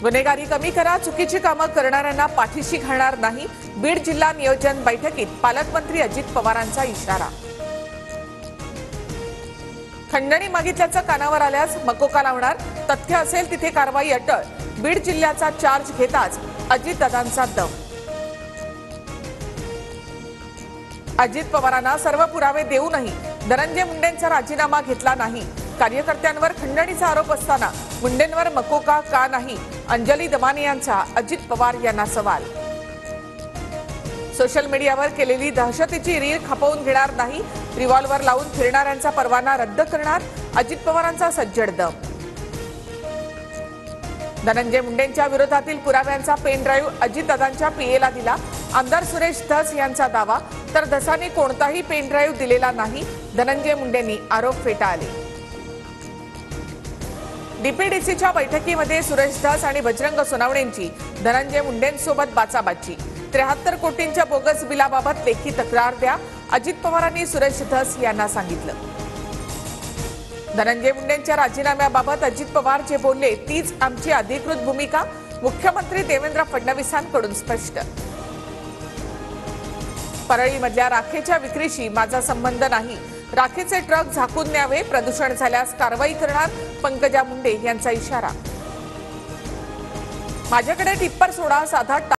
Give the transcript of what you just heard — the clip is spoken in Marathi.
गुन्हेगारी कमी करा, चुकीची कामं करणाऱ्यांना पाठीशी घालणार नाही. बीड जिल्हा नियोजन बैठकीत पालकमंत्री अजित पवारांचा इशारा. खंडणी मागितल्याचं कानावर आल्यास मकोका लावणार, तथ्य असेल तिथे कारवाई अटळ. बीड जिल्ह्याचा चार्ज घेताच अजितदादांचा दम. अजित पवारांना सर्व पुरावे देऊनही धनंजय मुंडेंचा राजीनामा घेतला नाही. कार्यकर्त्यांवर खंडणीचा आरोप असताना मुंडेंवर मकोका का नाही? अंजली दमानी यांचा अजित पवार यांना सवाल. सोशल मीडियावर केलेली दहशतीची रील खपवून घेणार नाही. रिव्हॉल्वर लावून फिरणाऱ्यांचा परवाना रद्द करणार. अजित पवारांचा सज्जड दम. धनंजय मुंडेंच्या विरोधातील पुराव्यांचा पेन ड्राईव्ह अजितदादांच्या पीएला दिला. आमदार सुरेश धस यांचा दावा, तर धसांनी कोणताही पेन ड्राईव्ह दिलेला नाही. धनंजय मुंडेंनी आरोप फेटाळले. डीपीडीसीच्या बैठकीमध्ये सुरेश धस आणि बजरंग सोनावणेंची धनंजय मुंडेंसोबत बाचाबाची. 73 कोटींच्या बोगस बिलाबाबत लेखी तक्रार द्या, अजित पवारांनी सुरेश धस यांना सांगितलं. धनंजय मुंडेंच्या राजीनाम्याबाबत अजित पवार जे बोलले तीच आमची अधिकृत भूमिका. मुख्यमंत्री देवेंद्र फडणवीसांकडून स्पष्ट. परळीमधल्या राखेच्या विक्रीशी माझा संबंध नाही. राखेचे ट्रक झाकून न्यावे, प्रदूषण झाल्यास कारवाई करणार. पंकजा मुंडे यांचा इशारा. माझ्याकडे टिप्पर सोडा, साधा